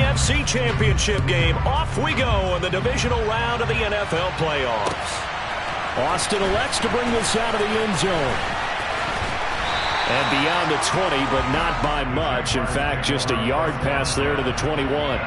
NFC Championship game. Off we go in the divisional round of the NFL playoffs. Austin elects to bring this out of the end zone. And beyond the 20, but not by much. In fact, just a yard pass there to the 21.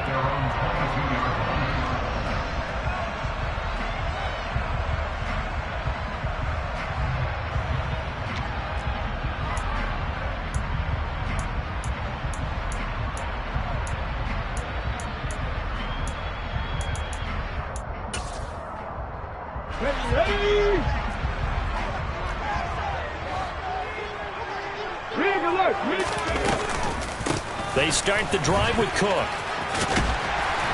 They start the drive with Cook.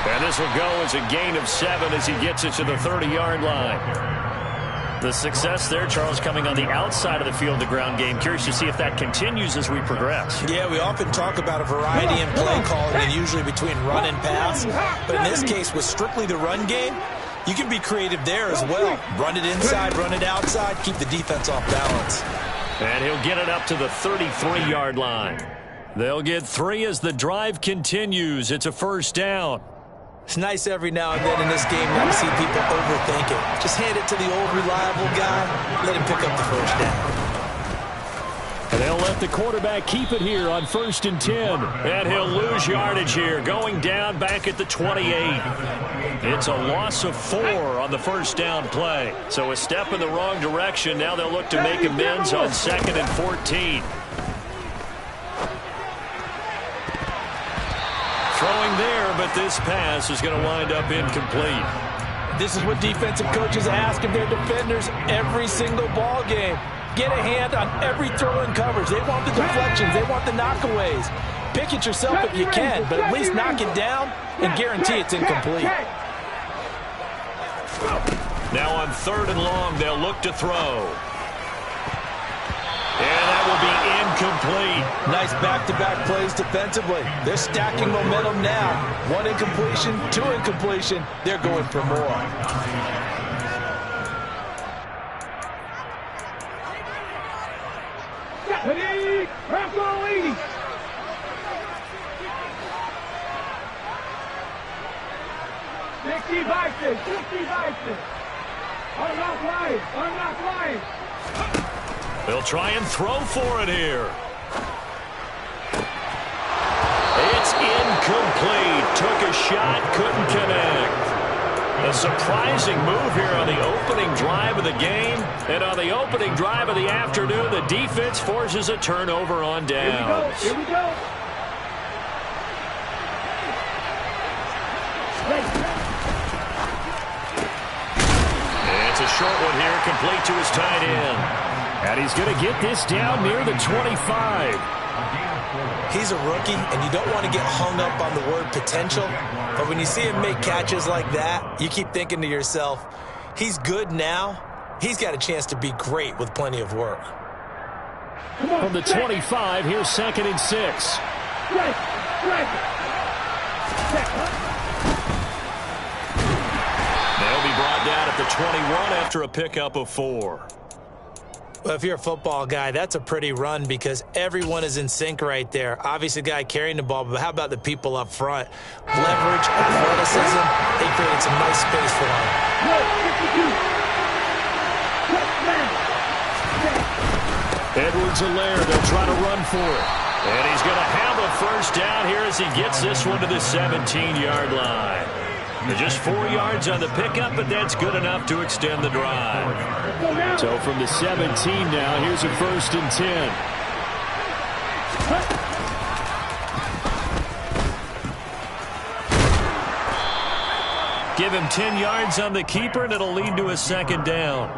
And this will go as a gain of 7 as he gets it to the 30-yard line. The success there, Charles, coming on the outside of the field, the ground game. Curious to see if that continues as we progress. Yeah, we often talk about a variety in play calling and usually between run and pass. But in this case, with strictly the run game, you can be creative there as well. Run it inside, run it outside, keep the defense off balance. And he'll get it up to the 33-yard line. They'll get 3 as the drive continues. It's a first down. It's nice every now and then in this game not to see people overthink it. Just hand it to the old reliable guy. Let him pick up the first down. And they'll let the quarterback keep it here on 1st and 10. And he'll lose yardage here, going down back at the 28. It's a loss of 4 on the first down play. So a step in the wrong direction. Now they'll look to make amends on 2nd and 14. Throwing there, but this pass is going to wind up incomplete. This is what defensive coaches ask of their defenders every single ball game. Get a hand on every throw in coverage. They want the deflections. They want the knockaways. Pick it yourself if you can, but at least knock it down and guarantee it's incomplete. Now on 3rd and long, they'll look to throw. And that will be incomplete. Nice back-to-back plays defensively. They're stacking momentum now. 1 incompletion, 2 incompletion. They're going for more. They'll try and throw for it here. It's incomplete. Took a shot, couldn't connect. A surprising move here on the opening drive of the game. And on the opening drive of the afternoon, the defense forces a turnover on downs. Here we go. It's a short one here, complete to his tight end. And he's going to get this down near the 25. He's a rookie, and you don't want to get hung up on the word potential. But when you see him make catches like that, you keep thinking to yourself, he's good now. He's got a chance to be great with plenty of work. From the 25, here's 2nd and 6. They'll be brought down at the 21 after a pickup of 4. Well, if you're a football guy, that's a pretty run because everyone is in sync right there. Obviously, the guy carrying the ball, but how about the people up front? Leverage, athleticism, they created some nice space for him. Edwards-Helaire, they'll try to run for it. And he's going to have a first down here as he gets this one to the 17-yard line. Just 4 yards on the pickup, but that's good enough to extend the drive. So from the 17 now, here's a 1st and 10. Give him 10 yards on the keeper, and it'll lead to a 2nd down.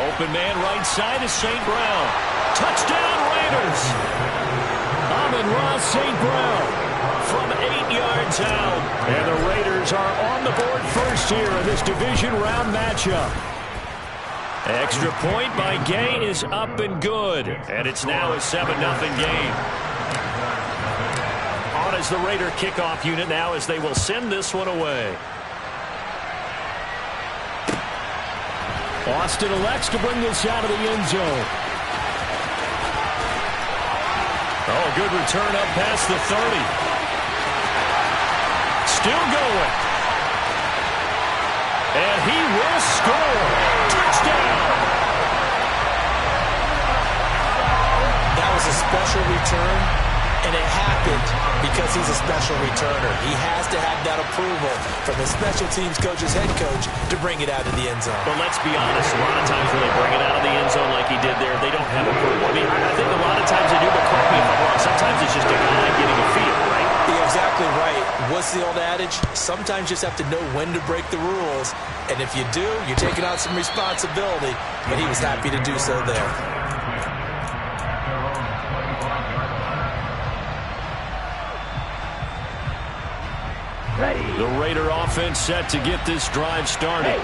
Open man right side is St. Brown. Touchdown Raiders. Amon-Ra St. Brown from 8 yards out. And the Raiders are on the board first here in this division round matchup. Extra point by Gay is up and good. And it's now a 7-0 game. On as the Raider kickoff unit now as they will send this one away. Austin elects to bring this out of the end zone. Oh, good return up past the 30. Still going. And he will score. Touchdown. That was a special return, and it happened because he's a special returner. He has to have that approval from the special teams coach's head coach to bring it out of the end zone. But let's be honest, a lot of times when they bring it out of the end zone like he did there, they don't have approval. I mean, I think a lot of times they do, but correct me if I'm wrong, sometimes it's just a guy getting a feel, right? You're exactly right. What's the old adage? Sometimes you just have to know when to break the rules, and if you do, you're taking on some responsibility, but he was happy to do so there. The Raider offense set to get this drive started.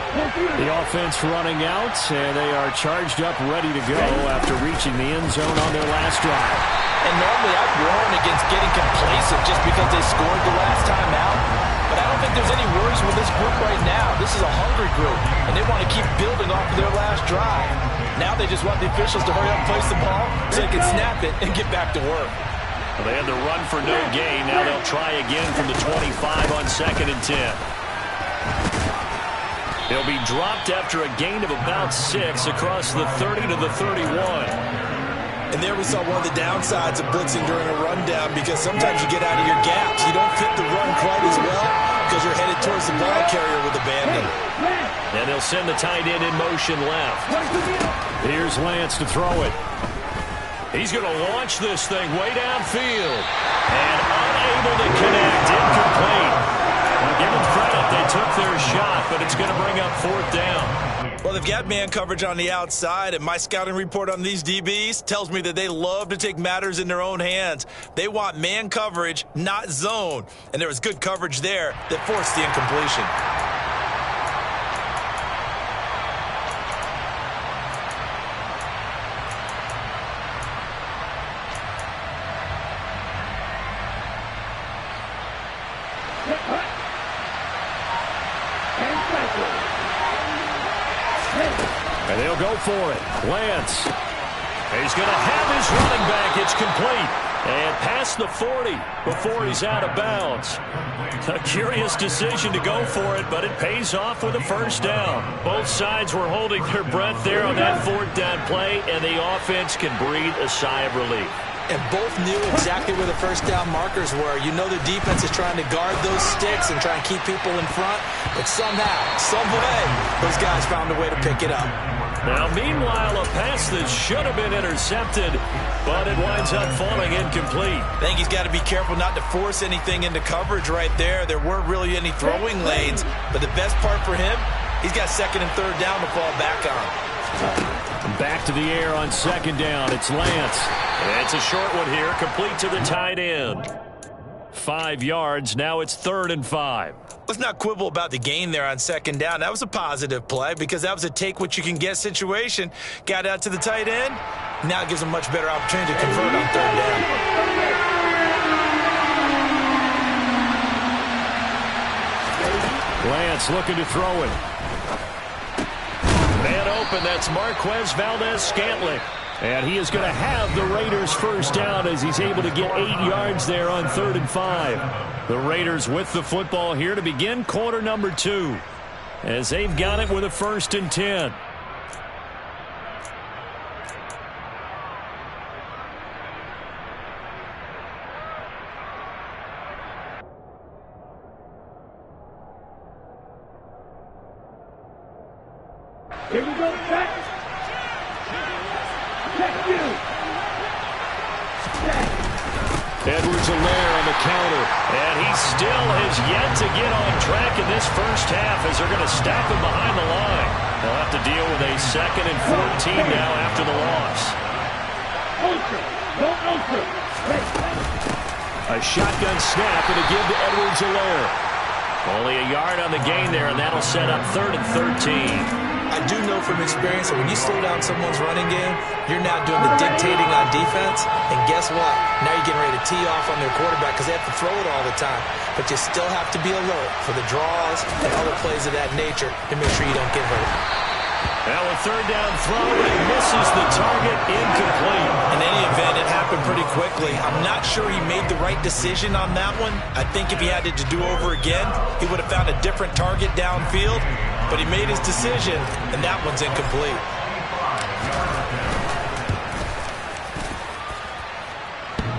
The offense running out, and they are charged up, ready to go after reaching the end zone on their last drive. And normally I'd warn against getting complacent just because they scored the last time out. But I don't think there's any worries with this group right now. This is a hungry group, and they want to keep building off of their last drive. Now they just want the officials to hurry up and place the ball so they can snap it and get back to work. Well, they had the run for no gain. Now they'll try again from the 25 on 2nd and 10. They'll be dropped after a gain of about 6 across the 30 to the 31. And there we saw one of the downsides of blitzing during a rundown, because sometimes you get out of your gaps. You don't fit the run quite as well because you're headed towards the ball carrier with abandon. And they'll send the tight end in motion left. Here's Lance to throw it. He's going to launch this thing way downfield. And unable to connect. Incomplete. Well, give them credit. They took their shot, but it's going to bring up 4th down. Well, they've got man coverage on the outside, and my scouting report on these DBs tells me that they love to take matters in their own hands. They want man coverage, not zone. And there was good coverage there that forced the incompletion. And they'll go for it. Lance. He's going to have his running back. It's complete. And past the 40 before he's out of bounds. A curious decision to go for it, but it pays off with a 1st down. Both sides were holding their breath there on that 4th down play, and the offense can breathe a sigh of relief. And both knew exactly where the 1st down markers were. You know the defense is trying to guard those sticks and try and keep people in front. But somehow, some way, those guys found a way to pick it up. Now, meanwhile, a pass that should have been intercepted, but it winds up falling incomplete. I think he's got to be careful not to force anything into coverage right there. There weren't really any throwing lanes. But the best part for him, he's got 2nd and 3rd down to fall back on. Back to the air on 2nd down. It's Lance. And it's a short one here, complete to the tight end. 5 yards. Now it's 3rd and 5. Let's not quibble about the gain there on 2nd down. That was a positive play because that was a take-what-you-can-get situation. Got out to the tight end. Now it gives him a much better opportunity to convert on 3rd down. Lance looking to throw it. Man open, that's Marquez Valdez-Scantling. And he is going to have the Raiders' 1st down as he's able to get 8 yards there on 3rd and 5. The Raiders with the football here to begin quarter number 2 as they've got it with a 1st and 10. Here we go, check. Check you. Check. Edwards-Helaire on the counter, and he still has yet to get on track in this 1st half as they're going to stack him behind the line. They'll have to deal with a 2nd and 14 now after the loss. A shotgun snap and a give to Edwards-Helaire. Only a yard on the gain there, and that'll set up 3rd and 13. I do know from experience that when you slow down someone's running game, you're now doing the dictating on defense. And guess what? Now you're getting ready to tee off on their quarterback because they have to throw it all the time. But you still have to be alert for the draws and other plays of that nature to make sure you don't get hurt. Now a third down throw, but he misses the target, incomplete. In any event, it happened pretty quickly. I'm not sure he made the right decision on that one. I think if he had it to do over again, he would have found a different target downfield. But he made his decision, and that one's incomplete.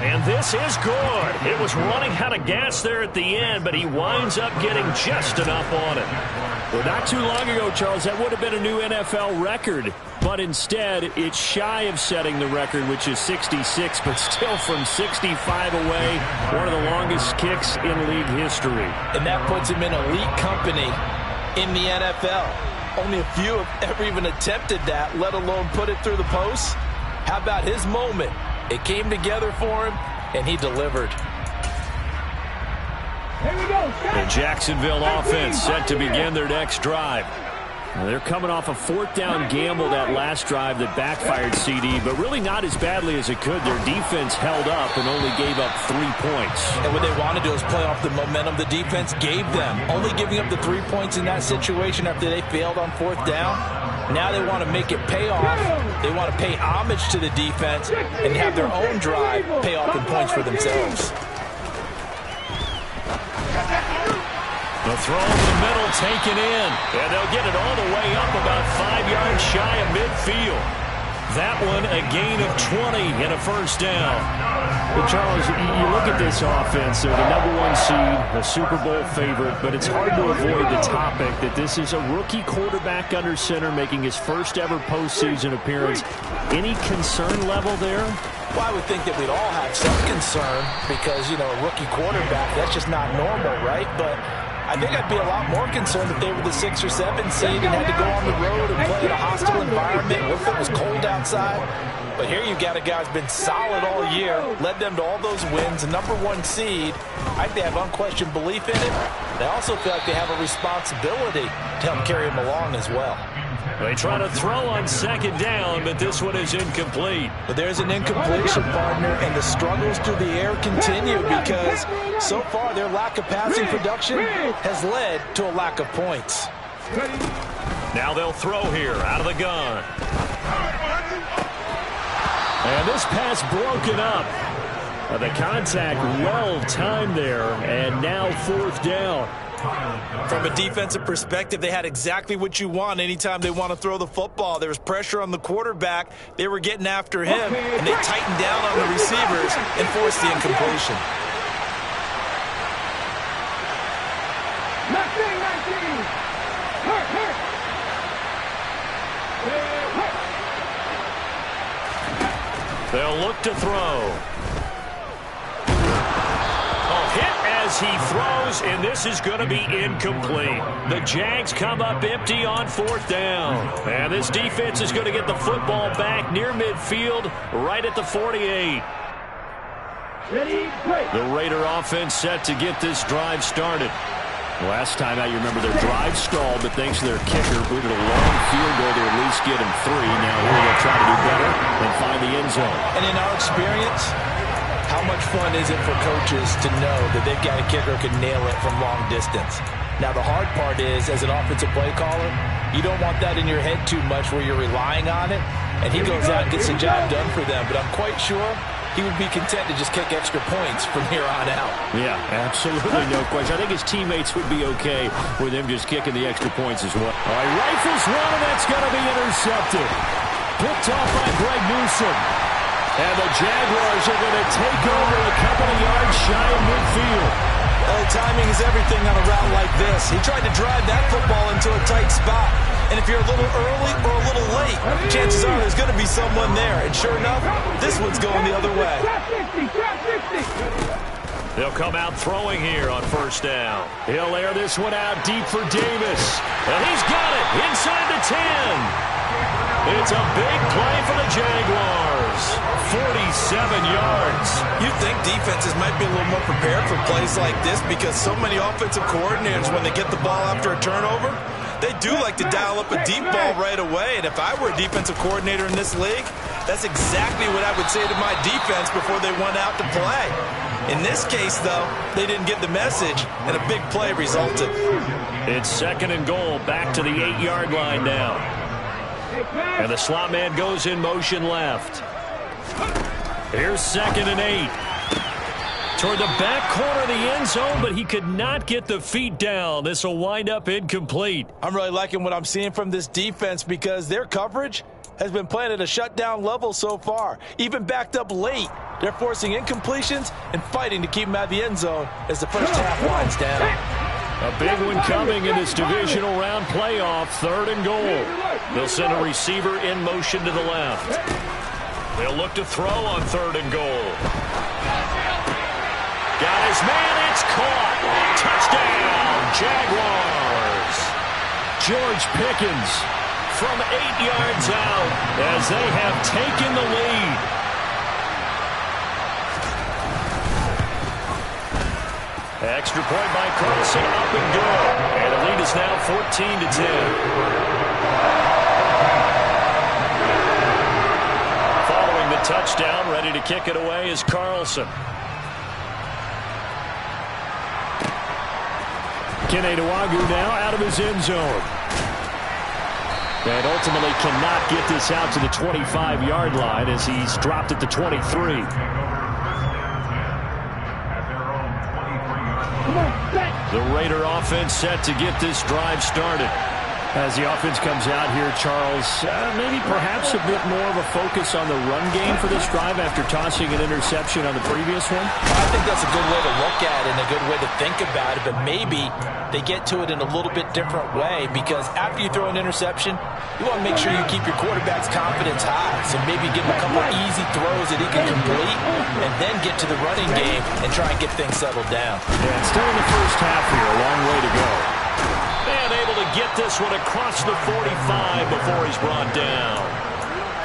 And this is good. It was running out of gas there at the end, but he winds up getting just enough on it. Well, not too long ago, Charles, that would have been a new NFL record. But instead, it's shy of setting the record, which is 66, but still from 65 away, one of the longest kicks in league history. And that puts him in elite company in the NFL. Only a few have ever even attempted that, let alone put it through the post. How about his moment? It came together for him, and he delivered. Here we go. The Jacksonville offense set to begin their next drive. They're coming off a fourth down gamble that last drive that backfired, CD, but really not as badly as it could. Their defense held up and only gave up 3 points. And what they want to do is play off the momentum the defense gave them. Only giving up the 3 points in that situation after they failed on fourth down. Now they want to make it pay off. They want to pay homage to the defense and have their own drive pay off in points for themselves. The throw in the middle taken in. And they'll get it all the way up about 5 yards shy of midfield. That one a gain of 20 and a first down. Well, Charles, you look at this offense. They're the #1 seed, a Super Bowl favorite, but it's hard to avoid the topic that this is a rookie quarterback under center making his first ever postseason appearance. Any concern level there? Well, I would think that we'd all have some concern because, you know, a rookie quarterback, that's just not normal, right? But I think I'd be a lot more concerned if they were the 6 or 7 seed and had to go on the road and play in a hostile environment. What if it was cold outside? But here you've got a guy who's been solid all year, led them to all those wins, a #1 seed. I think they have unquestioned belief in it. They also feel like they have a responsibility to help carry him along as well. They try to throw on second down, but this one is incomplete. But there's an incompletion, partner, and the struggles through the air continue because so far their lack of passing production has led to a lack of points. Now they'll throw here out of the gun. And this pass broken up. The contact well timed there, and now fourth down. From a defensive perspective, they had exactly what you want anytime they want to throw the football. There was pressure on the quarterback. They were getting after him, and they tightened down on the receivers and forced the incompletion. 19. Hurt. They'll look to throw. As he throws, and this is going to be incomplete. The Jags come up empty on fourth down. And this defense is going to get the football back near midfield, right at the 48. Ready, break. The Raider offense set to get this drive started. Last time out, you remember their drive stalled, but thanks to their kicker, booted a long field goal to at least get him 3. Now here they'll try to do better and find the end zone. And in our experience, how much fun is it for coaches to know that they've got a kicker who can nail it from long distance? Now, the hard part is, as an offensive play caller, you don't want that in your head too much where you're relying on it, and he goes out and gets the job done for them. But I'm quite sure he would be content to just kick extra points from here on out. Yeah, absolutely no question. I think his teammates would be okay with him just kicking the extra points as well. All right, rifles one, and that's going to be intercepted. Picked off by Greg Newsome. And the Jaguars are going to take over a couple of yards shy of midfield. Well, timing is everything on a route like this. He tried to drive that football into a tight spot. And if you're a little early or a little late, chances are there's going to be someone there. And sure enough, this one's going the other way. They'll come out throwing here on first down. He'll air this one out deep for Davis. And he's got it inside the 10. It's a big play for the Jaguars. 47 yards. You think defenses might be a little more prepared for plays like this because so many offensive coordinators, when they get the ball after a turnover, they do like to dial up a deep ball right away. And if I were a defensive coordinator in this league, that's exactly what I would say to my defense before they went out to play. In this case, though, they didn't get the message, and a big play resulted. It's second and goal, back to the 8-yard line now. And the slot man goes in motion left. Here's 2nd and 8. Toward the back corner of the end zone, but he could not get the feet down. This will wind up incomplete. I'm really liking what I'm seeing from this defense because their coverage has been playing at a shutdown level so far. Even backed up late, they're forcing incompletions and fighting to keep them out of the end zone as the first half winds down. A big one coming in this divisional round playoff, 3rd and goal. They'll send a receiver in motion to the left. They'll look to throw on 3rd and goal. Got his man, it's caught. Touchdown, Jaguars. George Pickens from 8 yards out as they have taken the lead. Extra point by Carlson, up and good. And the lead is now 14-10. Following the touchdown, ready to kick it away is Carlson. Kene Nwangwu now out of his end zone. And ultimately cannot get this out to the 25-yard line as he's dropped at the 23. The Raider offense set to get this drive started. As the offense comes out here, Charles, maybe perhaps a bit more of a focus on the run game for this drive after tossing an interception on the previous one? I think that's a good way to look at it and a good way to think about it, but maybe they get to it in a little bit different way because after you throw an interception, you want to make sure you keep your quarterback's confidence high. So maybe give him a couple easy throws that he can complete and then get to the running game and try and get things settled down. Yeah, still in the first half here, a long way to go. And able to get this one across the 45 before he's brought down.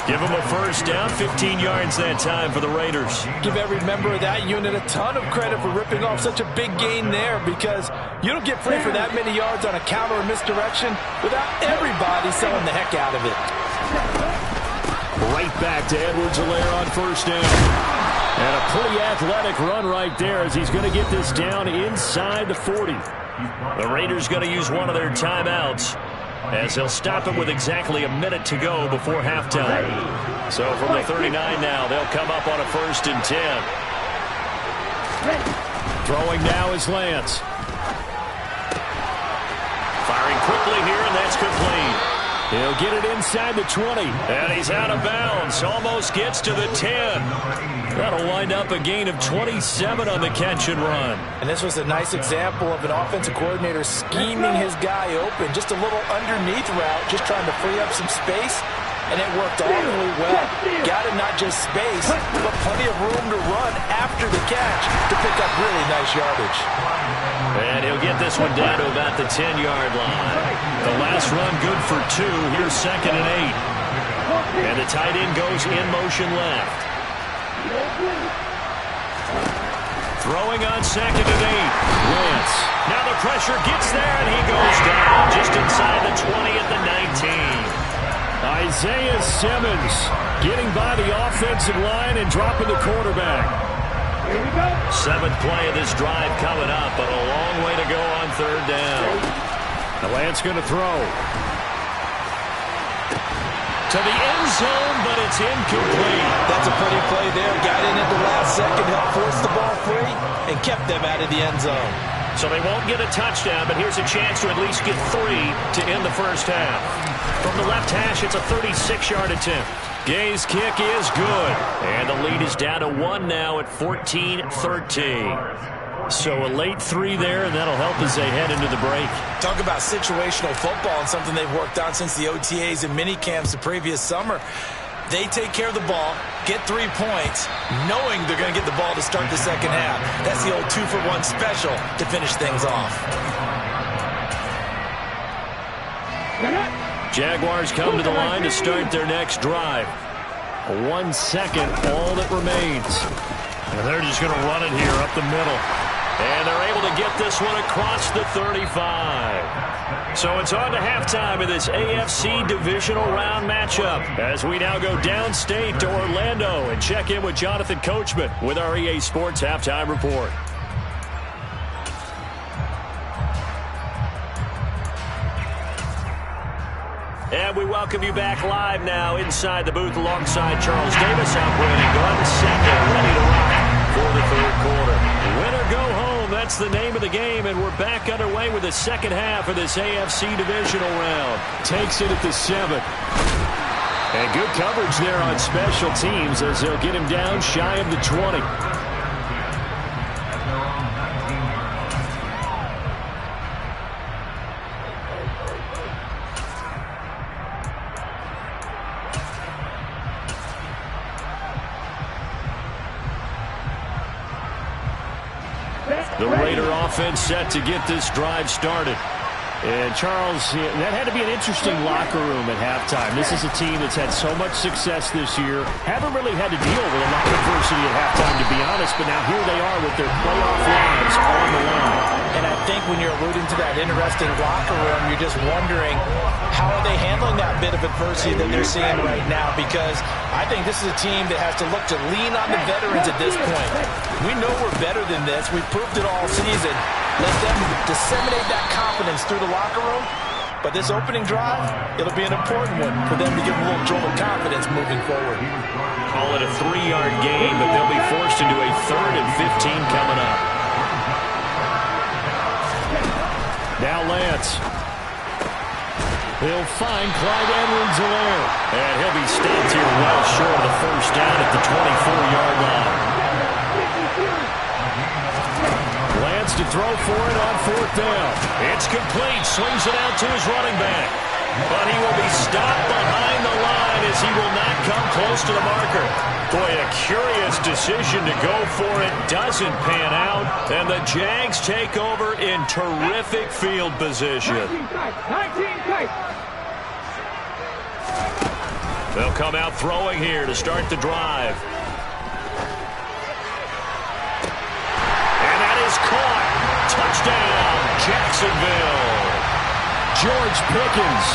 Give him a first down, 15 yards that time for the Raiders. Give every member of that unit a ton of credit for ripping off such a big gain there because you don't get free for that many yards on a counter or misdirection without everybody selling the heck out of it. Right back to Edwards-Helaire on first down. And a pretty athletic run right there as he's going to get this down inside the 40. The Raiders going to use one of their timeouts as they'll stop it with exactly a minute to go before halftime. So from the 39 now, they'll come up on a 1st and 10. Throwing now is Lance. Firing quickly here, and that's complete. He'll get it inside the 20, and he's out of bounds. Almost gets to the 10. That'll wind up a gain of 27 on the catch and run. And this was a nice example of an offensive coordinator scheming his guy open. Just a little underneath route, just trying to free up some space, and it worked all really well. Got him not just space, but plenty of room to run after the catch to pick up really nice yardage. And he'll get this one down to about the 10-yard line. The last run good for 2. Here's 2nd and 8. And the tight end goes in motion left. Throwing on 2nd and 8. Lance. Now the pressure gets there, and he goes down just inside the 20 at the 19. Isaiah Simmons getting by the offensive line and dropping the quarterback. 7th play of this drive coming up, but a long way to go on 3rd down. The Lance going to throw. To the end zone, but it's incomplete. That's a pretty play there. Got in at the last second, helped force the ball free, and kept them out of the end zone. So they won't get a touchdown, but here's a chance to at least get 3 to end the first half. From the left hash, it's a 36-yard attempt. Gay's kick is good, and the lead is down to 1 now at 14-13. So a late 3 there, and that'll help as they head into the break. Talk about situational football and something they've worked on since the OTAs and mini camps the previous summer. They take care of the ball, get 3 points, knowing they're going to get the ball to start the second half. That's the old 2-for-1 special to finish things off. Jaguars come to the line to start their next drive. 1 second, all that remains. And they're just going to run it here up the middle. And they're able to get this one across the 35. So it's on to halftime of this AFC divisional round matchup as we now go downstate to Orlando and check in with Jonathan Coachman with our EA Sports Halftime Report. And And we welcome you back live now inside the booth alongside Charles Davis. I'm Brandon Glenn, second, ready to rock for the third quarter. Win or go home, that's the name of the game, and we're back underway with the second half of this AFC divisional round. Takes it at the 7. And good coverage there on special teams as they'll get him down shy of the 20. The Raider offense set to get this drive started. And, Charles, that had to be an interesting locker room at halftime. This is a team that's had so much success this year. Haven't really had to deal with a lot of adversity at halftime, to be honest. But now here they are with their playoff lives on the line. And I think when you're alluding to that interesting locker room, you're just wondering how are they handling that bit of adversity that they're seeing right now, because I think this is a team that has to look to lean on the veterans at this point. We know we're better than this. We've proved it all season. Let them disseminate that confidence through the locker room. But this opening drive, it'll be an important one for them to give them a little jolt of confidence moving forward. Call it a 3-yard gain, but they'll be forced into a 3rd and 15 coming up. Now Lance. He'll find Clyde Edwards-Helaire. And he'll be stopped here well short of the first down at the 24-yard line. Lance to throw for it on 4th down. It's complete. Swings it out to his running back. But he will be stopped behind the line as he will not come close to the marker. Boy, a curious decision to go for it. Doesn't pan out. And the Jags take over in terrific field position. 19 They'll come out throwing here to start the drive. And that is caught. Touchdown, Jacksonville. George Pickens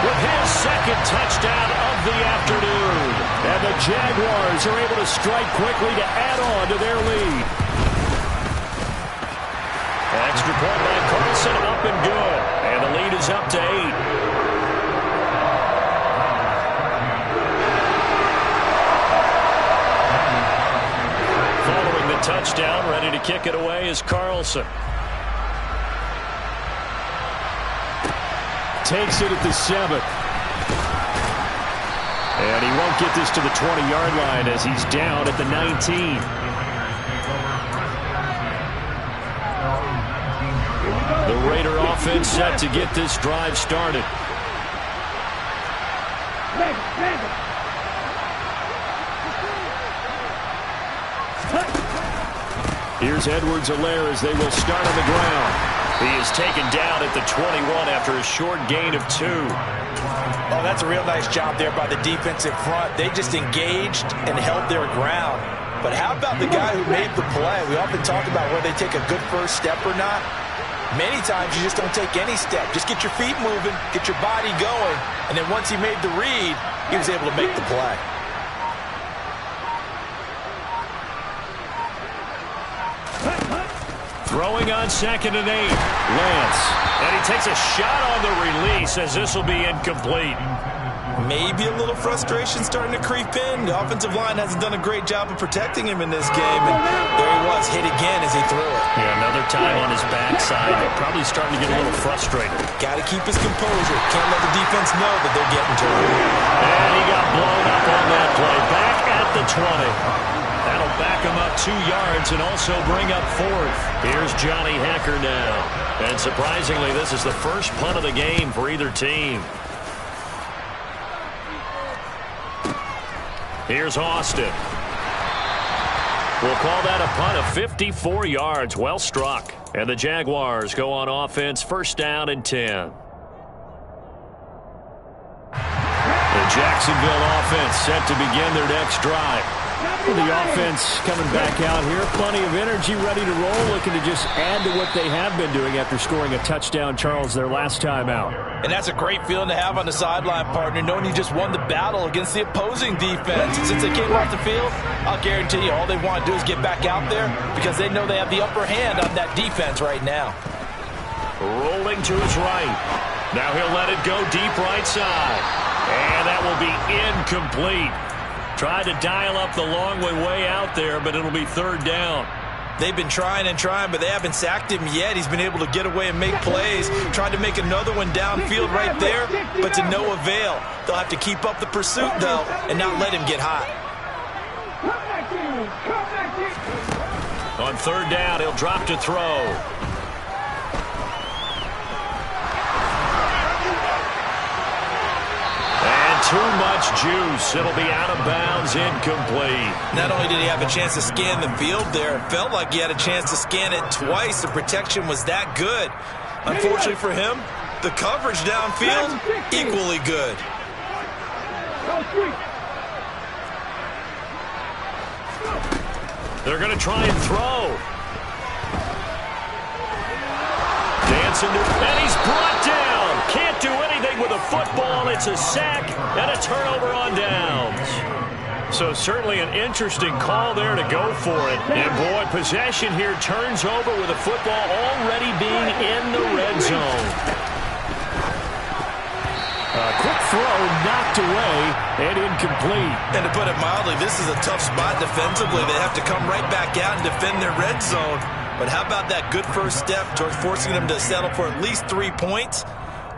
with his second touchdown of the afternoon. And the Jaguars are able to strike quickly to add on to their lead. Extra point by Carlson, up and good. And the lead is up to 8. Touchdown, ready to kick it away is Carlson. Takes it at the 7. And he won't get this to the 20-yard line as he's down at the 19. The Raider offense set to get this drive started. Here's Edwards-Helaire as they will start on the ground. He is taken down at the 21 after a short gain of 2. Oh, that's a real nice job there by the defensive front. They just engaged and held their ground. But how about the guy who made the play? We often talk about whether they take a good first step or not. Many times you just don't take any step. Just get your feet moving, get your body going, and then once he made the read, he was able to make the play. Throwing on 2nd and 8. Lance. And he takes a shot on the release as this will be incomplete. Maybe a little frustration starting to creep in. The offensive line hasn't done a great job of protecting him in this game. And there he was, hit again as he threw it. Yeah, another time on his backside. Probably starting to get a little frustrated. Got to keep his composure. Can't let the defense know that they're getting to him. And he got blown up on that play. Back at the 20. That'll back him up 2 yards and also bring up 4th. Here's Johnny Hecker now. And surprisingly, this is the first punt of the game for either team. Here's Austin. We'll call that a punt of 54 yards. Well struck. And the Jaguars go on offense, 1st down and 10. The Jacksonville offense set to begin their next drive. The offense coming back out here. Plenty of energy, ready to roll, looking to just add to what they have been doing after scoring a touchdown, Charles, their last time out. And that's a great feeling to have on the sideline, partner, knowing you just won the battle against the opposing defense. And since they came off the field, I'll guarantee you all they want to do is get back out there because they know they have the upper hand on that defense right now. Rolling to his right. Now he'll let it go deep right side. And that will be incomplete. Tried to dial up the long way out there, but it'll be third down. They've been trying and trying, but they haven't sacked him yet. He's been able to get away and make plays. Tried to make another one downfield right there, but to no avail. They'll have to keep up the pursuit, though, and not let him get hot. On third down, he'll drop to throw. Too much juice. It'll be out of bounds, incomplete. Not only did he have a chance to scan the field there, it felt like he had a chance to scan it twice. The protection was that good. Unfortunately for him, the coverage downfield, equally good. They're going to try and throw. Dancing, and he's brought down. Can't do anything with a football. It's a sack and a turnover on downs. So certainly an interesting call there to go for it. And boy, possession here turns over with a football already being in the red zone. A quick throw knocked away and incomplete. And to put it mildly, this is a tough spot defensively. They have to come right back out and defend their red zone. But how about that good first step towards forcing them to settle for at least 3 points?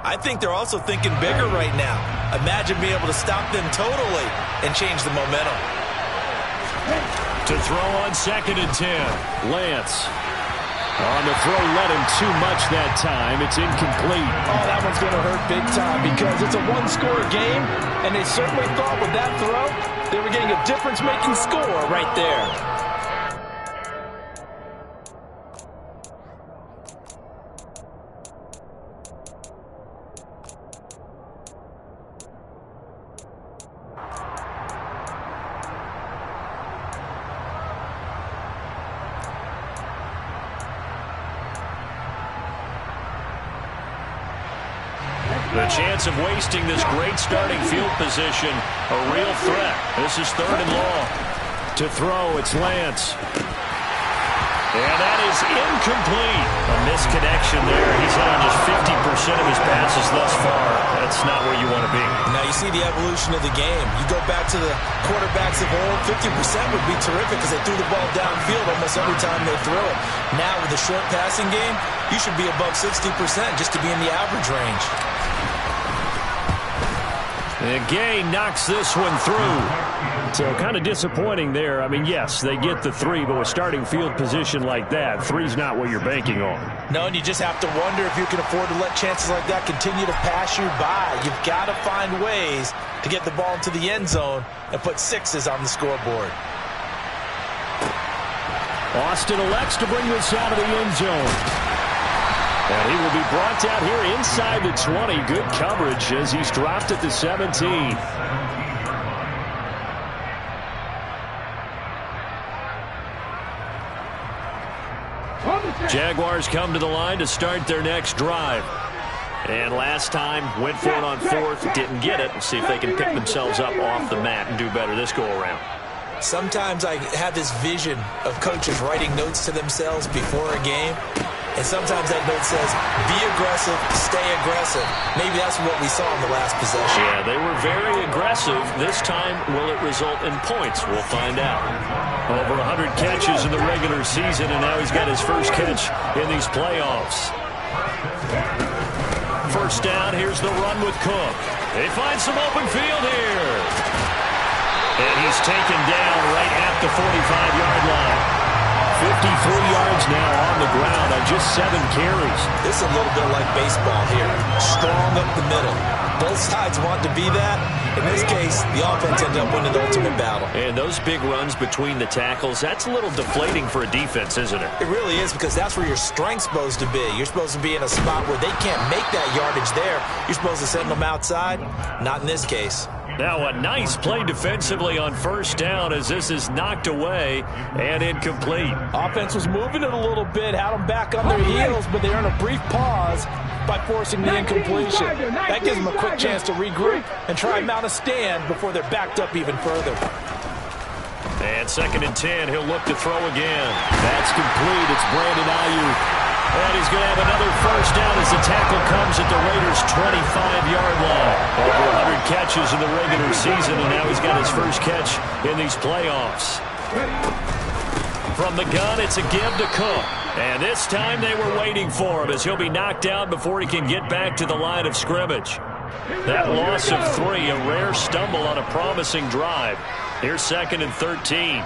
I think they're also thinking bigger right now. Imagine being able to stop them totally and change the momentum. To throw on 2nd and 10. Lance. On the throw, led him too much that time. It's incomplete. Oh, that one's going to hurt big time because it's a one-score game, and they certainly thought with that throw they were getting a difference-making score right there. The chance of wasting this great starting field position, a real threat. This is 3rd and long. To throw, it's Lance. And that is incomplete. A misconnection there. He's hit on just 50% of his passes thus far. That's not where you want to be. Now you see the evolution of the game. You go back to the quarterbacks of old, 50% would be terrific because they threw the ball downfield almost every time they threw it. Now with the short passing game, you should be above 60% just to be in the average range. And Gay knocks this one through. So kind of disappointing there. I mean, yes, they get the 3, but with starting field position like that, 3's not what you're banking on. No, and you just have to wonder if you can afford to let chances like that continue to pass you by. You've got to find ways to get the ball into the end zone and put 6s on the scoreboard. Austin elects to bring this out of the end zone. And he will be brought down here inside the 20. Good coverage as he's dropped at the 17. Jaguars come to the line to start their next drive. And last time, went for it on 4th, didn't get it. See if they can pick themselves up off the mat and do better this go-around. Sometimes I have this vision of coaches writing notes to themselves before a game. And sometimes that note says, be aggressive, stay aggressive. Maybe that's what we saw in the last possession. Yeah, they were very aggressive. This time, will it result in points? We'll find out. Over 100 catches in the regular season, and now he's got his first catch in these playoffs. First down, here's the run with Cook. They find some open field here. And he's taken down right at the 45-yard line. 53 yards now on the ground on just 7 carries. This is a little bit like baseball here. Strong up the middle. Both sides want to be that. In this case, the offense ended up winning the ultimate battle. And those big runs between the tackles, that's a little deflating for a defense, isn't it? It really is, because that's where your strength's supposed to be. You're supposed to be in a spot where they can't make that yardage there. You're supposed to send them outside. Not in this case. Now a nice play defensively on first down as this is knocked away and incomplete. Offense was moving it a little bit, had them back on their heels, but they earned a brief pause by forcing the incompletion. That gives them a quick chance to regroup and try and mount a stand before they're backed up even further. And 2nd and 10, he'll look to throw again. That's complete. It's Brandon Ayuk. And he's going to have another first down as the tackle comes at the Raiders' 25-yard line. Over 100 catches in the regular season, and now he's got his first catch in these playoffs. From the gun, it's a give to Cook. And this time they were waiting for him as he'll be knocked out before he can get back to the line of scrimmage. That loss of 3, a rare stumble on a promising drive. Here's 2nd and 13.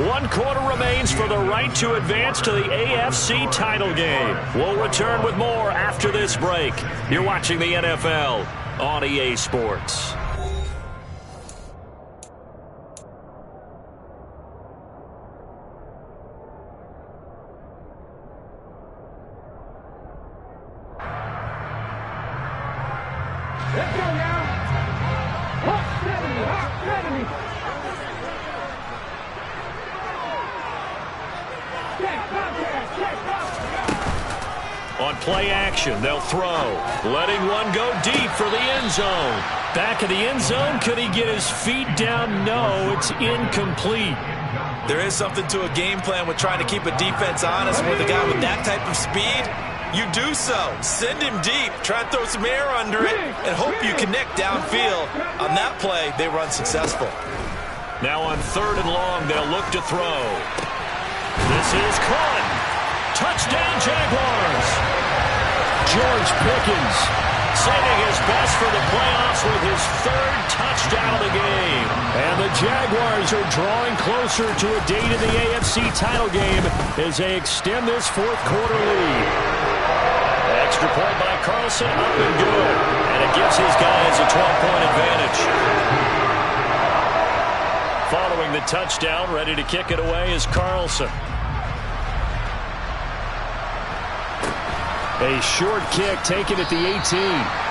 One quarter remains for the right to advance to the AFC title game. We'll return with more after this break. You're watching the NFL on EA Sports. Let's go now. Hot 70, hot 70. On play action, they'll throw. Letting one go deep for the end zone. Back of the end zone, could he get his feet down? No, it's incomplete. There is something to a game plan with trying to keep a defense honest with a guy with that type of speed. You do so. Send him deep. Try and throw some air under it and hope you connect downfield. On that play, they run successful. Now on 3rd and long, they'll look to throw. This is caught. Touchdown, Jaguars. George Pickens saving his best for the playoffs with his 3rd touchdown of the game. And the Jaguars are drawing closer to a date in the AFC title game as they extend this 4th quarter lead. Extra point by Carlson, up and good. And it gives his guys a 12-point advantage. Following the touchdown, ready to kick it away is Carlson. A short kick taken at the 18.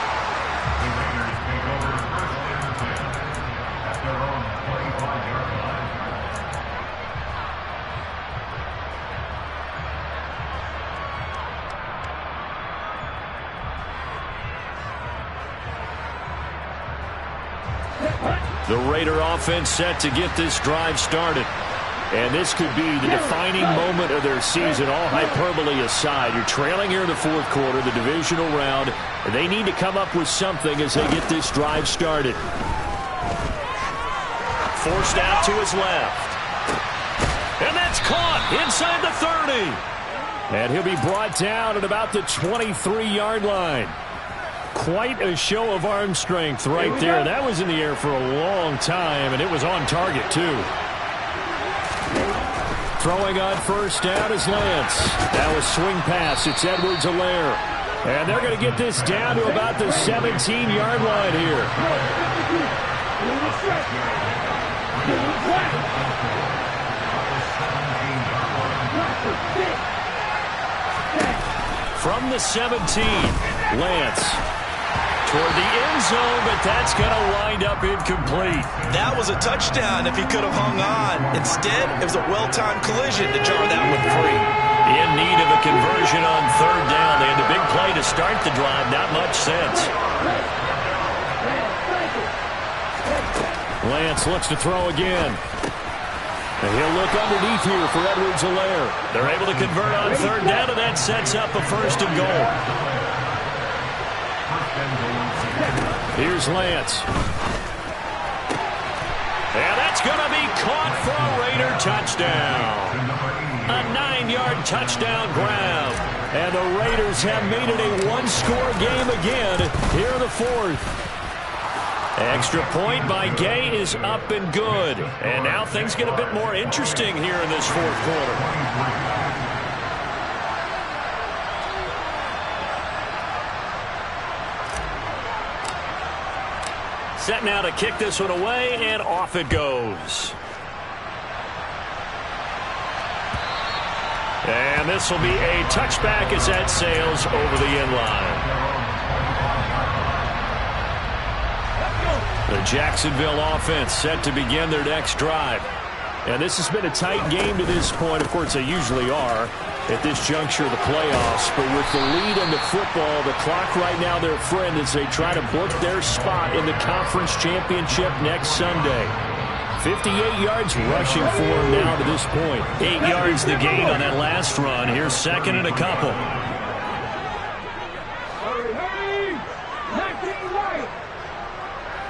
The Raider offense set to get this drive started. And this could be the defining moment of their season, all hyperbole aside. You're trailing here in the 4th quarter, the divisional round, and they need to come up with something as they get this drive started. Forced out to his left. And that's caught inside the 30. And he'll be brought down at about the 23-yard line. Quite a show of arm strength right there. That was in the air for a long time, and it was on target, too. Throwing on 1st down is Lance. That was swing pass. It's Edwards-Helaire. And they're going to get this down to about the 17-yard line here. From the 17, Lance toward the end zone, but that's going to wind up incomplete. That was a touchdown if he could have hung on. Instead, it was a well-timed collision to jar that one free. In need of a conversion on 3rd down. They had the big play to start the drive. Not much sense. Lance looks to throw again. And he'll look underneath here for Edwards-Helaire. They're able to convert on 3rd down, and that sets up a 1st and goal. Here's Lance. And that's going to be caught for a Raider touchdown. A 9-yard touchdown grab. And the Raiders have made it a 1-score game again here in the 4th. Extra point by Gay is up and good. And now things get a bit more interesting here in this 4th quarter. Set now to kick this one away, and off it goes. And this will be a touchback as that sails over the end line. The Jacksonville offense set to begin their next drive. And this has been a tight game to this point. Of course, they usually are at this juncture of the playoffs. But with the lead in the football, the clock right now their friend as they try to book their spot in the conference championship next Sunday. 58 yards rushing for him now to this point. 8 yards the gain on that last run. Here's second and a couple. Hurry! 19 right!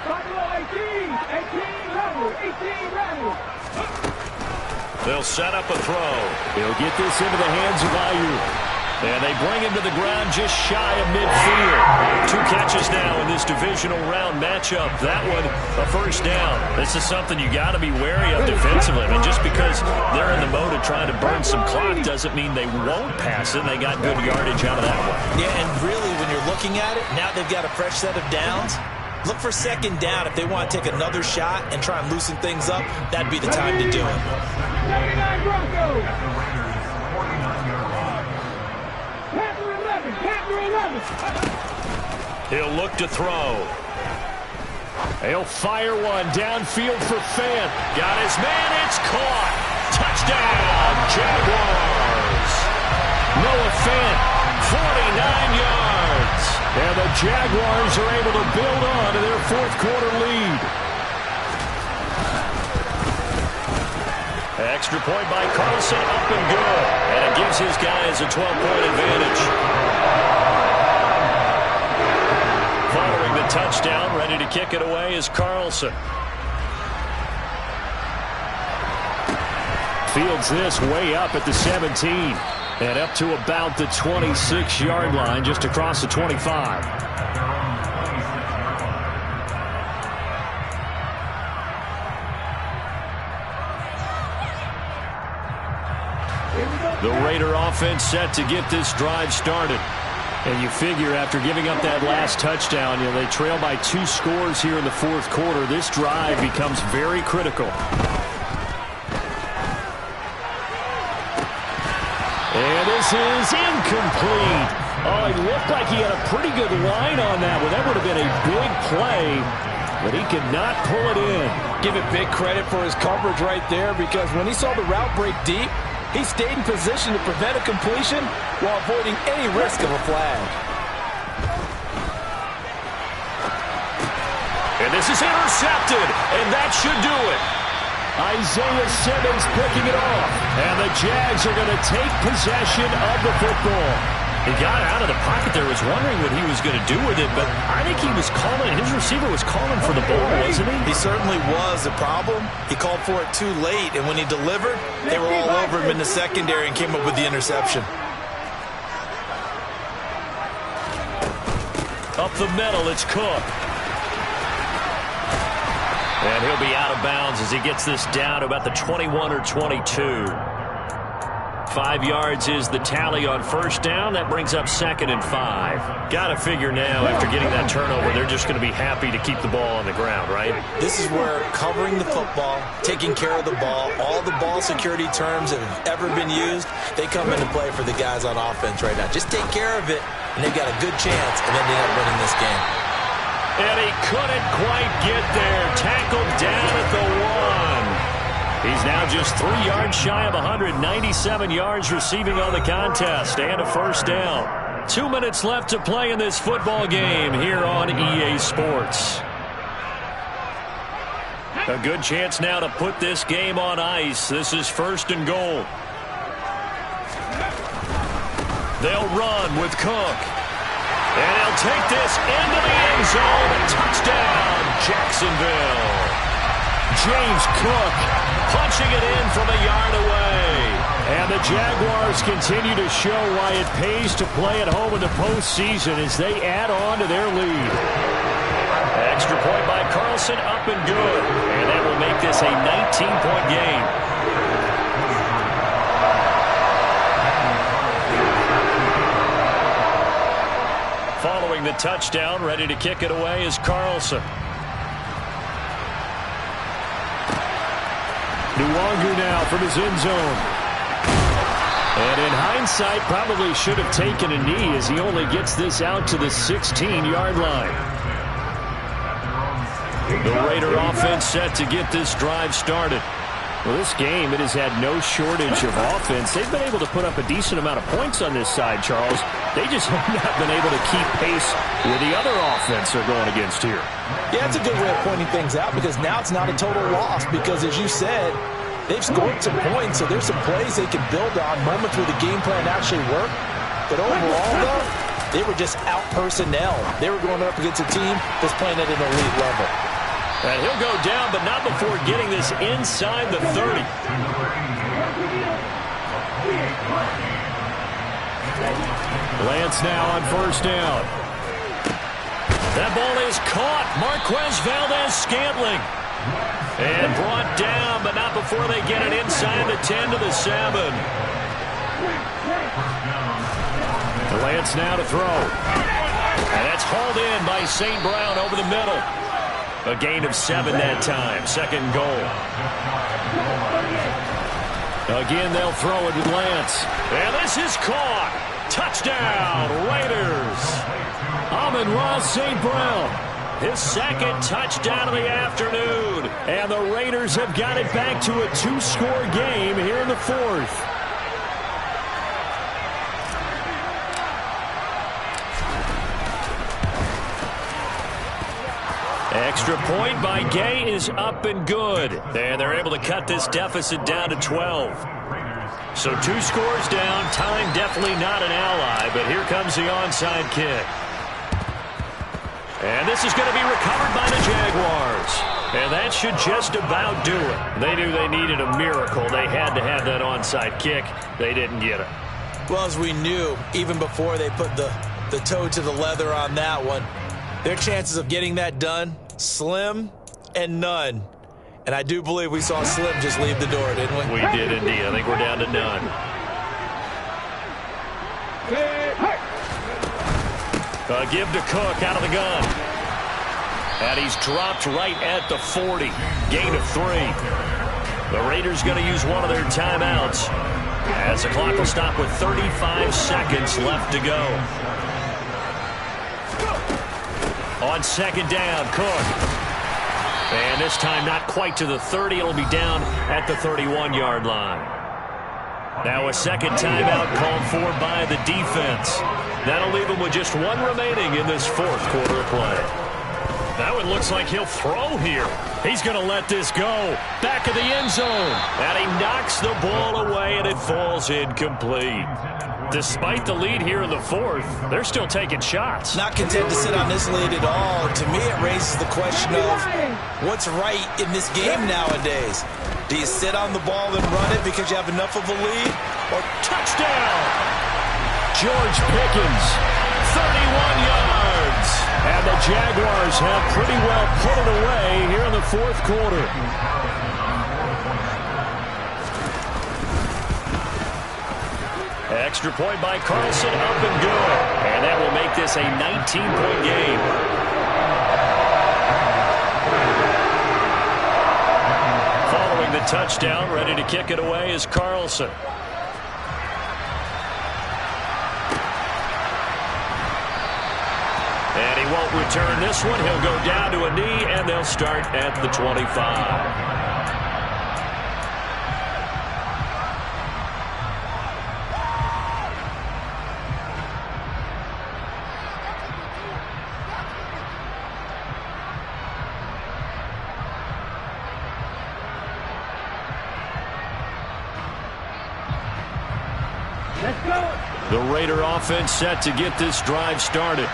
Buffalo 18! 18 level! 18 level! They'll set up a throw. He'll get this into the hands of Ayuk. And they bring him to the ground just shy of midfield. 2 catches now in this divisional round matchup. That one, a first down. This is something you got to be wary of defensively. I mean, just because they're in the mode of trying to burn some clock doesn't mean they won't pass it. They got good yardage out of that one. Yeah, and really, when you're looking at it, now they've got a fresh set of downs. Look for second down if they want to take another shot and try and loosen things up. That'd be the time to do it. 99 Broncos! Panther 11! Panther 11! He'll look to throw. He'll fire one downfield for Fant. Got his man. It's caught. Touchdown, Jaguars. Noah Fant, 49 yards. And the Jaguars are able to build on to their fourth quarter lead. Extra point by Carlson, up and good. And it gives his guys a 12-point advantage. Following the touchdown, ready to kick it away is Carlson. Fields this way up at the 17. And up to about the 26-yard line, just across the 25. The Raider offense set to get this drive started. And you figure after giving up that last touchdown, they trail by 2 scores here in the fourth quarter. This drive becomes very critical. And this is incomplete. Oh, it looked like he had a pretty good line on that one. That would have been a big play, but he could not pull it in. Give it big credit for his coverage right there, because when he saw the route break deep, he stayed in position to prevent a completion while avoiding any risk of a flag. And this is intercepted, and that should do it. Isaiah Simmons picking it off. And the Jags are going to take possession of the football. He got out of the pocket there, was wondering what he was going to do with it, but I think he was calling, his receiver was calling for the ball, wasn't he? He certainly was. The problem, he called for it too late, and when he delivered, they were all over him in the secondary and came up with the interception. Up the middle, it's Cook. And he'll be out of bounds as he gets this down to about the 21 or 22. 5 yards is the tally on first down. That brings up 2nd and 5. Got to figure now, after getting that turnover, they're just going to be happy to keep the ball on the ground, right? This is where covering the football, taking care of the ball, all the ball security terms that have ever been used, they come into play for the guys on offense right now. Just take care of it, and they've got a good chance of ending up winning this game. And he couldn't quite get there. Tackled down at the 1. He's now just 3 yards shy of 197 yards receiving on the contest and a first down. 2 minutes left to play in this football game here on EA Sports. A good chance now to put this game on ice. This is 1st and goal. They'll run with Cook. And he'll take this into the end zone. Touchdown, Jacksonville. James Cook punching it in from a yard away. And the Jaguars continue to show why it pays to play at home in the postseason as they add on to their lead. Extra point by Carlson, up and good. And that will make this a 19-point game. Following the touchdown, ready to kick it away is Carlson. Nwangu now from his end zone. And in hindsight, probably should have taken a knee as he only gets this out to the 16-yard line. The Raider offense set to get this drive started. Well, this game, it has had no shortage of offense. They've been able to put up a decent amount of points on this side, Charles. They just have not been able to keep pace with the other offense they're going against here. Yeah, it's a good way of pointing things out because now it's not a total loss because, as you said, they've scored some points, so there's some plays they can build on, moments where the game plan actually worked. But overall, though, they were just out-personnel. They were going up against a team that's playing at an elite level. And he'll go down, but not before getting this inside the 30. Lance now on first down. That ball is caught. Marquez Valdez-Scantling. And brought down, but not before they get it inside the 10 to the 7. Lance now to throw. And that's hauled in by St. Brown over the middle. A gain of 7 that time. Second goal. Again, they'll throw it with Lance. And this is caught. Touchdown, Raiders. Amon-Ra St. Brown. His second touchdown of the afternoon. And the Raiders have got it back to a 2-score game here in the fourth. Extra point by Gay is up and good. And they're able to cut this deficit down to 12. So 2 scores down. Time definitely not an ally, but here comes the onside kick. And this is going to be recovered by the Jaguars. And that should just about do it. They knew they needed a miracle. They had to have that onside kick. They didn't get it. Well, as we knew, even before they put the toe to the leather on that one, their chances of getting that done, slim and none. And I do believe we saw Slim just leave the door, didn't we? We did indeed. I think we're down to none. A give to Cook out of the gun. And he's dropped right at the 40. Gain of 3. The Raiders going to use one of their timeouts as the clock will stop with 35 seconds left to go. On second down, Cook. And this time not quite to the 30. It'll be down at the 31-yard line. Now a second timeout called for by the defense. That'll leave him with just 1 remaining in this fourth quarter of play. That one looks like he'll throw here. He's going to let this go. Back of the end zone. And he knocks the ball away, and it falls incomplete. Despite the lead here in the fourth, they're still taking shots. Not content to sit on this lead at all. To me, it raises the question of what's right in this game nowadays. Do you sit on the ball and run it because you have enough of a lead? Or touchdown! George Pickens, 31 yards. And the Jaguars have pretty well put it away here in the fourth quarter. Extra point by Carlson, up and good. And that will make this a 19-point game. Following the touchdown, ready to kick it away is Carlson. And he won't return this one. He'll go down to a knee, and they'll start at the 25. The Raider offense set to get this drive started.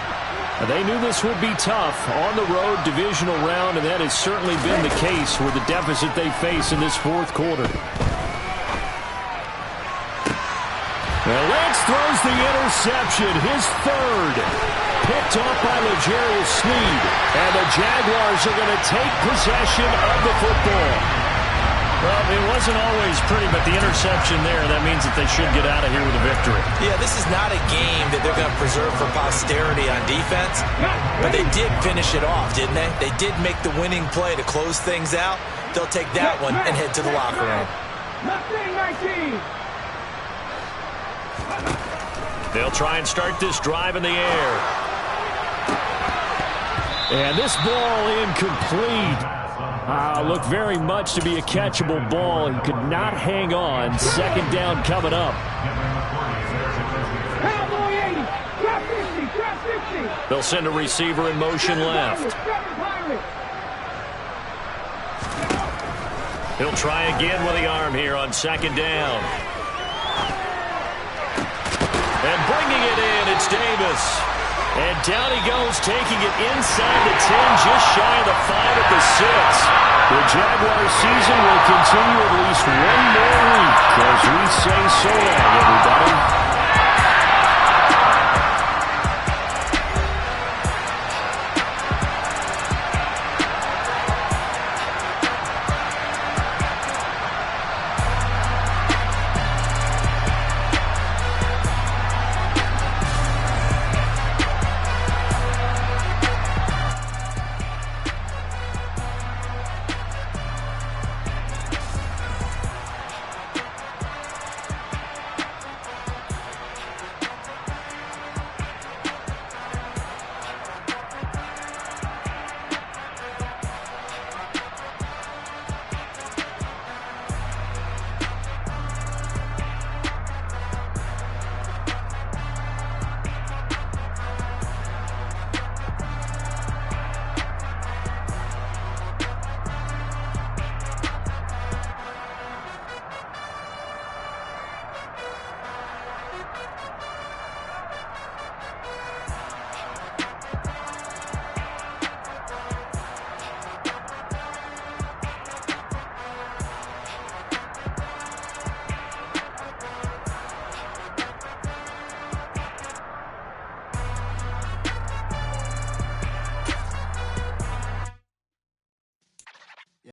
They knew this would be tough on the road divisional round, and that has certainly been the case with the deficit they face in this fourth quarter. Now Lance throws the interception, his third. Picked off by L'Jarius Sneed. And the Jaguars are going to take possession of the football. Well, it wasn't always pretty, but the interception there, that means that they should get out of here with a victory. Yeah, this is not a game that they're going to preserve for posterity on defense, but they did finish it off, didn't they? They did make the winning play to close things out. They'll take that one and head to the locker room. They'll try and start this drive in the air. And this ball incomplete. Looked very much to be a catchable ball and could not hang on. Second down coming up. Cowboy 80. Drop 50. Drop 50. They'll send a receiver in motion left. He'll try again with the arm here on second down. And bringing it in, it's Davis. And down he goes, taking it inside the 10, just shy of the 5 at the 6. The Jaguars season will continue at least one more week as we say so long.